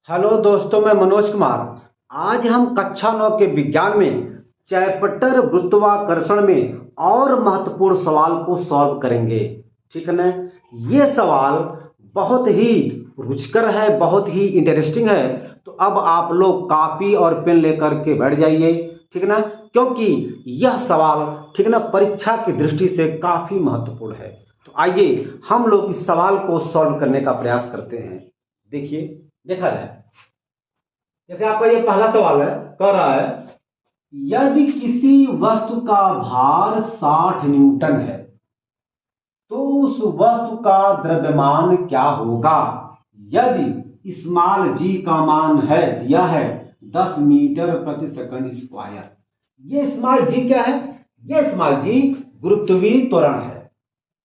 Hello दोस्तों, मैं मनोज कुमार। आज हम कक्षा 9 के विज्ञान में चैप्टर गुरुत्वाकर्षण में और महत्वपूर्ण सवाल को सॉल्व करेंगे। ठीक है ना। ये सवाल बहुत ही रुचिकर है, बहुत ही इंटरेस्टिंग है। तो अब आप लोग कॉपी और पेन लेकर के बैठ जाइए। ठीक है ना, क्योंकि यह सवाल ठीक है ना परीक्षा की दृष्टि से काफी महत्वपूर्ण है। तो आइए हम लोग इस सवाल को सॉल्व करने का प्रयास करते हैं। देखिए, देखा जाए। जैसे आपका ये पहला सवाल है, कह रहा है यदि किसी वस्तु का भार 60 न्यूटन है तो उस वस्तु का द्रव्यमान क्या होगा। यदि स्मॉल जी का मान है दिया है 10 मीटर प्रति सेकंड स्क्वायर। ये स्मॉल जी क्या है? ये स्मॉल जी गुरुत्वीय त्वरण है।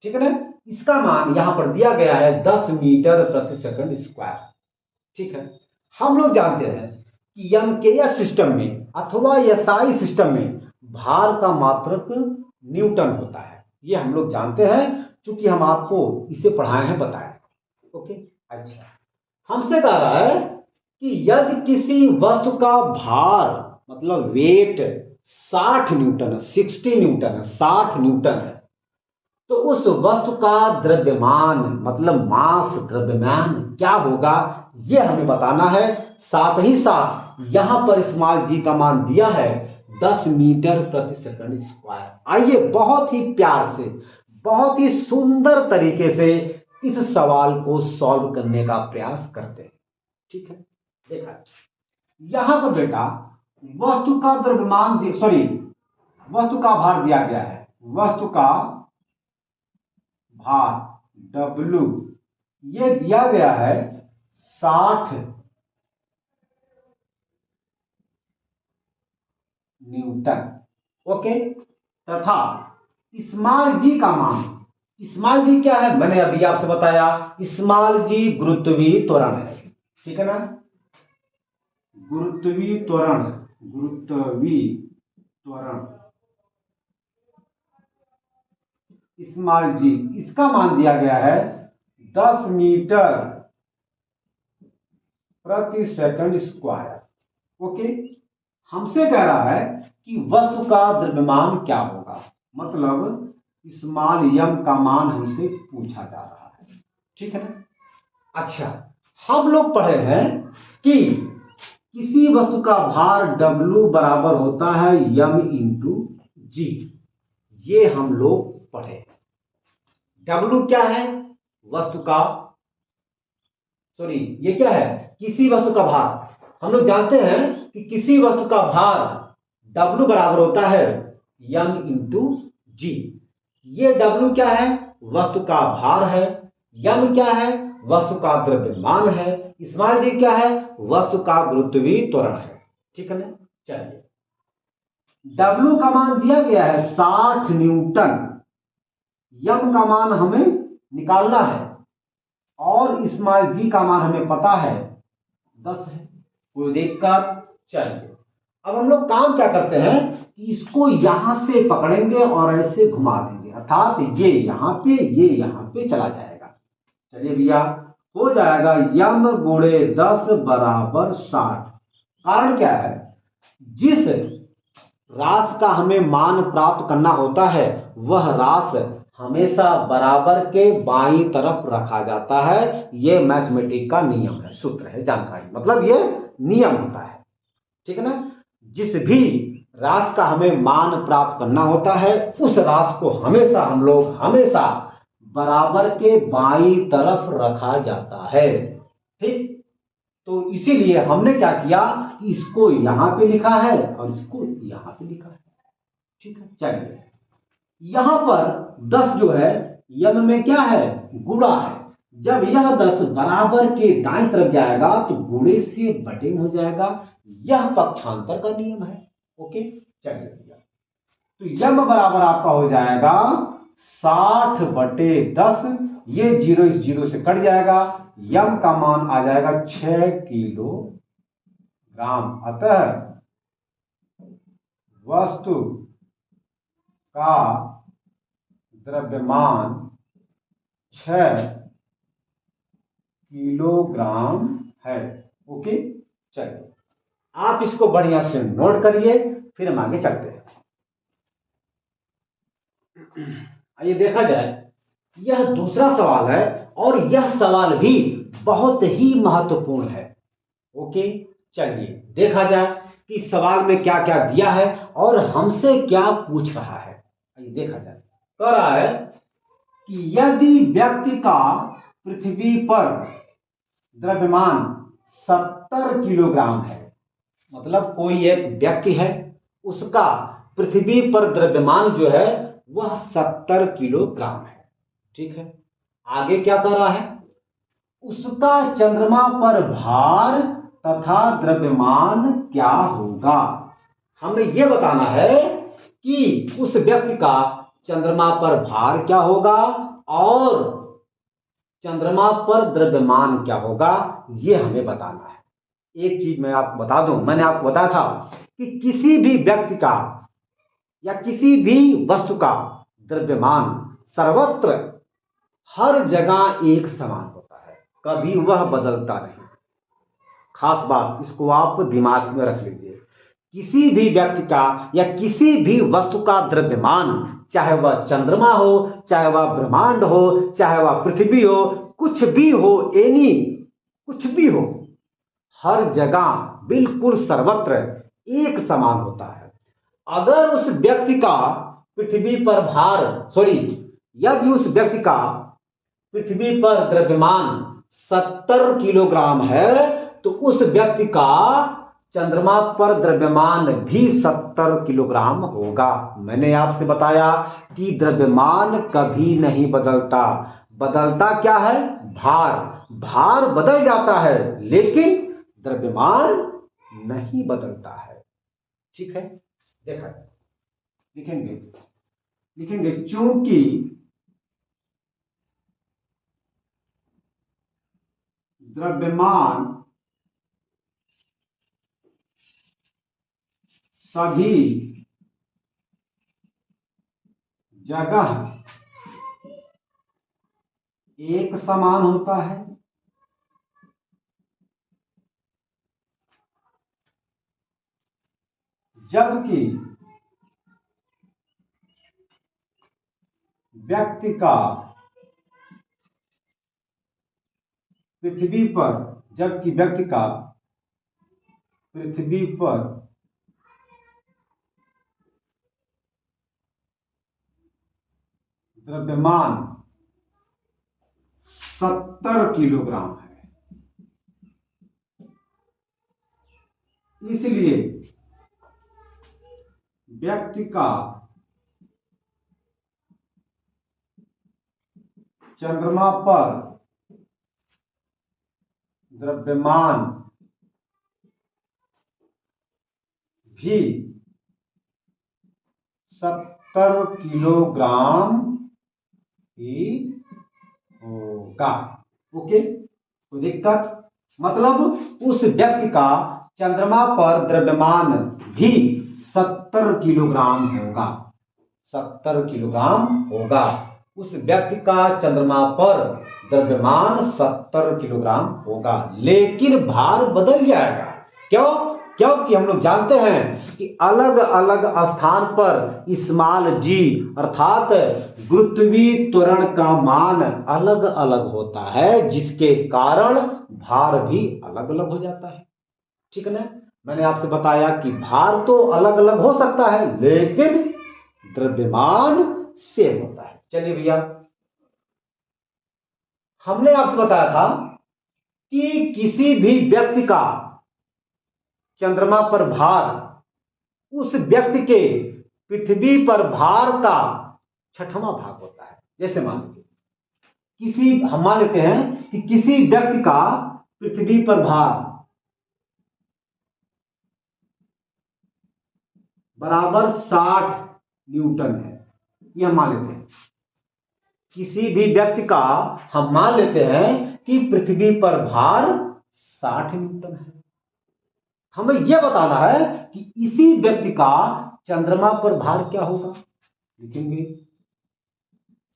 ठीक है ना। इसका मान यहां पर दिया गया है 10 मीटर प्रति सेकंड स्क्वायर। ठीक है। हम लोग जानते हैं कि एमकेएस सिस्टम में अथवा एसआई सिस्टम में भार का मात्रक न्यूटन होता है। ये हम लोग जानते हैं, चूंकि हम आपको इसे पढ़ाए हैं, बताएं। ओके। अच्छा, हमसे कह रहा है कि यदि किसी वस्तु का भार मतलब वेट 60 न्यूटन, 60 न्यूटन है, 60 न्यूटन है, तो उस वस्तु का द्रव्यमान मतलब मास द्रव्यमान क्या होगा, यह हमें बताना है। साथ ही साथ यहां पर स्मॉल जी का मान दिया है 10 मीटर प्रति सेकंड स्क्वायर। आइए बहुत ही प्यार से, बहुत ही सुंदर तरीके से इस सवाल को सॉल्व करने का प्रयास करते हैं। ठीक है। देखा, यहां पर बेटा वस्तु का द्रव्यमान सॉरी वस्तु का भार दिया गया है। वस्तु का भार W ये दिया गया है 60 न्यूटन। ओके। तथा स्मॉल जी का मान, स्मॉल जी क्या है मैंने अभी आपसे बताया, स्मॉल जी गुरुत्वीय त्वरण है। ठीक है ना, गुरुत्वीय त्वरण, गुरुत्वीय त्वरण स्मॉल जी, इसका मान दिया गया है 10 मीटर प्रति सेकंड स्क्वायर। ओके। हमसे कह रहा है कि वस्तु का द्रव्यमान क्या होगा, मतलब स्मॉल एम का मान हमसे पूछा जा रहा है। ठीक है ना। अच्छा, हम लोग पढ़े हैं कि किसी वस्तु का भार W बराबर होता है m इंटू जी। ये हम लोग पढ़े। W क्या है? वस्तु का सॉरी ये क्या है? किसी वस्तु का भार। हम लोग जानते हैं कि किसी वस्तु का भार W बराबर होता है m इंटू जी। ये W क्या है? वस्तु का भार है। m क्या है? वस्तु का द्रव्यमान है। स्मॉल जी क्या है? वस्तु का गुरुत्वीय त्वरण है। ठीक है ना। चलिए, W का मान दिया गया है 60 न्यूटन। m का मान हमें निकालना है और स्मॉल जी का मान हमें पता है 10 है। कोई दिक्कत? चलिए, अब हम लोग काम क्या करते हैं कि इसको यहां से पकड़ेंगे और ऐसे घुमा देंगे, अर्थात ये यहां पे, ये यहां पे चला जाएगा। चलिए भैया, हो जाएगा यम गुणे 10 बराबर 60। कारण क्या है? जिस राशि का हमें मान प्राप्त करना होता है वह राशि हमेशा बराबर के बाईं तरफ रखा जाता है। यह मैथमेटिक का नियम है, सूत्र है, जानकारी, मतलब यह नियम होता है। ठीक है ना। जिस भी राशि का हमें मान प्राप्त करना होता है उस राशि को हमेशा हम लोग हमेशा बराबर के बाईं तरफ रखा जाता है। ठीक। तो इसीलिए हमने क्या किया कि इसको यहां पे लिखा है और इसको यहां पे लिखा है। ठीक है। चलिए, यहां पर 10 जो है यम में क्या है? गुणा है। जब यह 10 बराबर के दाईं तरफ जाएगा तो गुणे से बटे में हो जाएगा। यह पक्षांतर का नियम है। ओके। चलिए भैया, तो यम बराबर आपका हो जाएगा 60 बटे 10। ये जीरो इस जीरो से कट जाएगा। यम का मान आ जाएगा 6 किलोग्राम। अतः वस्तु का द्रव्यमान 6 किलोग्राम है। ओके, चलिए आप इसको बढ़िया से नोट करिए, फिर हम आगे चलते हैं। आइए देखा जाए, यह दूसरा सवाल है और यह सवाल भी बहुत ही महत्वपूर्ण है। ओके, चलिए देखा जाए कि सवाल में क्या क्या दिया है और हमसे क्या पूछ रहा है। आइए देखा जाए, कह रहा है कि यदि व्यक्ति का पृथ्वी पर द्रव्यमान 70 किलोग्राम है, मतलब कोई एक व्यक्ति है, उसका पृथ्वी पर द्रव्यमान जो है वह 70 किलोग्राम है। ठीक है, आगे क्या कर रहा है, उसका चंद्रमा पर भार तथा द्रव्यमान क्या होगा। हमें यह बताना है कि उस व्यक्ति का चंद्रमा पर भार क्या होगा और चंद्रमा पर द्रव्यमान क्या होगा, यह हमें बताना है। एक चीज मैं आपको बता दूं, मैंने आपको बताया था कि किसी भी व्यक्ति का या किसी भी वस्तु का द्रव्यमान सर्वत्र हर जगह एक समान होता है, कभी वह बदलता नहीं। खास बात, इसको आप दिमाग में रख लीजिए। किसी भी व्यक्ति का या किसी भी वस्तु का द्रव्यमान, चाहे वह चंद्रमा हो, चाहे वह ब्रह्मांड हो, चाहे वह पृथ्वी हो, कुछ भी हो, एनी कुछ भी हो, हर जगह बिल्कुल सर्वत्र एक समान होता है। अगर उस व्यक्ति का पृथ्वी पर भार, सॉरी, यदि उस व्यक्ति का पृथ्वी पर द्रव्यमान 70 किलोग्राम है, तो उस व्यक्ति का चंद्रमा पर द्रव्यमान भी 70 किलोग्राम होगा। मैंने आपसे बताया कि द्रव्यमान कभी नहीं बदलता, बदलता क्या है, भार। भार बदल जाता है लेकिन द्रव्यमान नहीं बदलता है। ठीक है, देखा लिखेंगे, लिखेंगे चूंकि द्रव्यमान सभी जगह एक समान होता है, जबकि व्यक्ति का पृथ्वी पर, जबकि व्यक्ति का पृथ्वी पर द्रव्यमान 70 किलोग्राम है, इसलिए व्यक्ति का चंद्रमा पर द्रव्यमान भी 70 किलोग्राम ही होगा। ओके, कोई दिक्कत, मतलब उस व्यक्ति का चंद्रमा पर द्रव्यमान भी 70 किलोग्राम होगा, 70 किलोग्राम होगा। उस व्यक्ति का चंद्रमा पर द्रव्यमान 70 किलोग्राम होगा, लेकिन भार बदल जाएगा। क्यों? क्योंकि हम लोग जानते हैं कि अलग अलग स्थान पर स्मॉल जी अर्थात गुरुत्वीय त्वरण का मान अलग अलग होता है, जिसके कारण भार भी अलग अलग हो जाता है। ठीक है ना, मैंने आपसे बताया कि भार तो अलग अलग हो सकता है लेकिन द्रव्यमान सेम होता है। चलिए भैया, हमने आपसे बताया था कि किसी भी व्यक्ति का चंद्रमा पर भार उस व्यक्ति के पृथ्वी पर भार का 6वां भाग होता है। जैसे मान लीजिए हम मान लेते हैं कि किसी व्यक्ति का पृथ्वी पर भार बराबर 60 न्यूटन है, ये हम मान लेते हैं। किसी भी व्यक्ति का हम मान लेते हैं कि पृथ्वी पर भार 60 न्यूटन है। हमें यह बताना है कि इसी व्यक्ति का चंद्रमा पर भार क्या होगा। लिखेंगे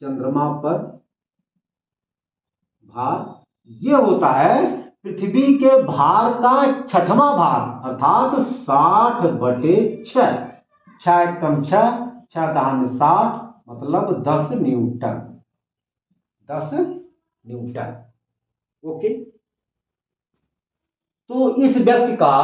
चंद्रमा पर भार यह होता है पृथ्वी के भार का छठवां भाग अर्थात 60/6, 6 कम 6, 6 दहाने 60, मतलब 10 न्यूटन, 10 न्यूटन। ओके, तो इस व्यक्ति का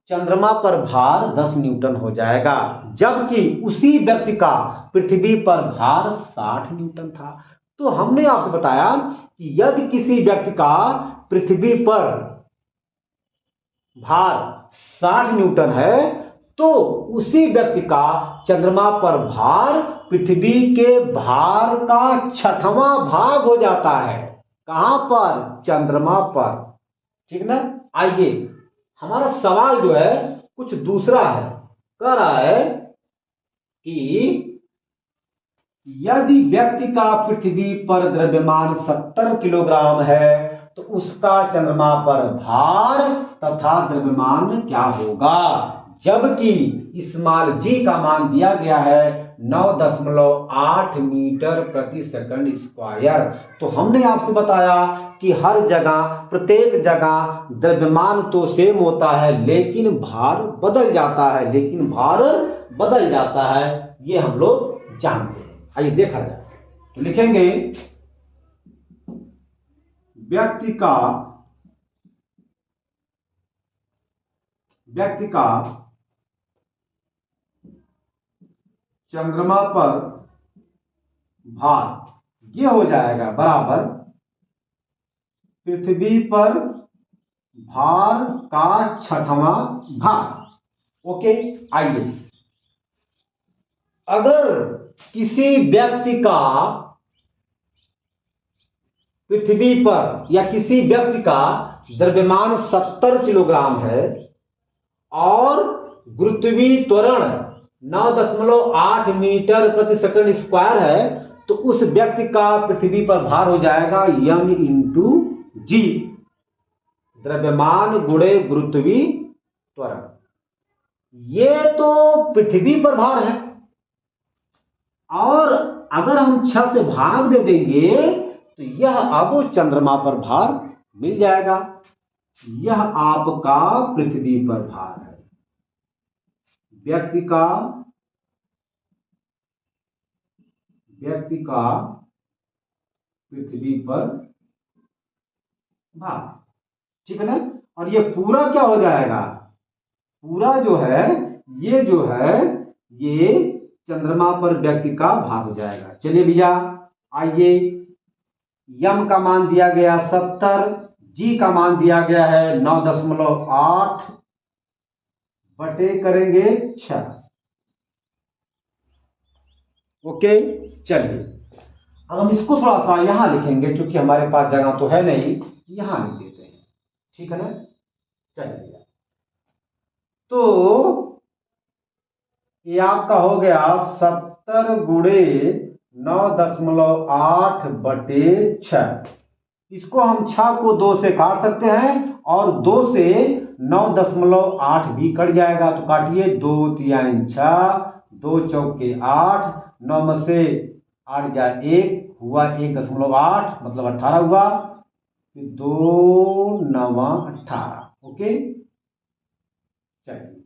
चंद्रमा पर भार 10 न्यूटन हो जाएगा, जबकि उसी व्यक्ति का पृथ्वी पर भार 60 न्यूटन था। तो हमने आपसे बताया कि यदि किसी व्यक्ति का पृथ्वी पर भार 60 न्यूटन है तो उसी व्यक्ति का चंद्रमा पर भार पृथ्वी के भार का छठवां भाग हो जाता है। कहां पर? चंद्रमा पर। ठीक ना। आइए, हमारा सवाल जो है कुछ दूसरा है। कह रहा है कि यदि व्यक्ति का पृथ्वी पर द्रव्यमान 70 किलोग्राम है तो उसका चंद्रमा पर भार तथा द्रव्यमान क्या होगा, जबकि स्मॉल जी का मान दिया गया है 9.8 मीटर प्रति सेकंड स्क्वायर। तो हमने आपसे बताया कि हर जगह, प्रत्येक जगह द्रव्यमान तो सेम होता है लेकिन भार बदल जाता है, ये हम लोग जानते हैं। आइए देखा जाए, तो लिखेंगे व्यक्ति का चंद्रमा पर भार ये हो जाएगा बराबर पृथ्वी पर भार का छठवां भाग। ओके, आइए, अगर किसी व्यक्ति का पृथ्वी पर या किसी व्यक्ति का द्रव्यमान 70 किलोग्राम है और गुरुत्वीय त्वरण 9.8 मीटर प्रति सेकंड स्क्वायर है तो उस व्यक्ति का पृथ्वी पर भार हो जाएगा m इंटू जी, द्रव्यमान गुणे गुरुत्वीय त्वरण। ये तो पृथ्वी पर भार है, और अगर हम 6 से भाग दे देंगे तो यह अब चंद्रमा पर भार मिल जाएगा। यह आपका पृथ्वी पर भार है। व्यक्ति का पृथ्वी पर भार, ठीक है ना। और ये पूरा क्या हो जाएगा, पूरा जो है ये चंद्रमा पर व्यक्ति का भार हो जाएगा। चलिए भैया, आइए, यम का मान दिया गया 70, जी का मान दिया गया है 9.8 बटे करेंगे 6। ओके, चलिए अब हम इसको थोड़ा सा यहां लिखेंगे, क्योंकि हमारे पास जगह तो है नहीं, यहां लिख देते हैं, ठीक है ना। चलिए, तो ये आपका हो गया 70 गुणे 9.8 बटे 6। इसको हम 6 को 2 से काट सकते हैं और 2 से 9.8 भी कट जाएगा, तो काटिए, 2 3 6, 2 चौके 8, 9 में से 8 जाए 1 हुआ 1.8, मतलब 18 हुआ, 2 9 18। ओके, चलिए,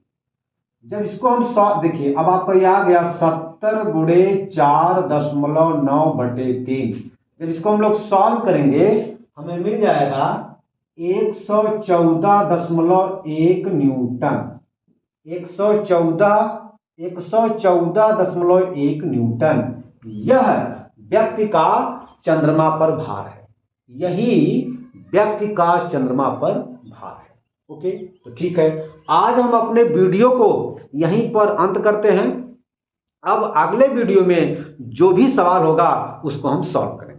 जब इसको हम देखिए, अब आपको यह आ गया 70 गुणे 4.9 बटे 3। जब इसको हम लोग सॉल्व करेंगे हमें मिल जाएगा 114.1 न्यूटन, 114.1 न्यूटन यह व्यक्ति का चंद्रमा पर भार है। यही व्यक्ति का चंद्रमा पर भार है। ओके, तो ठीक है, आज हम अपने वीडियो को यहीं पर अंत करते हैं। अब अगले वीडियो में जो भी सवाल होगा उसको हम सॉल्व करेंगे।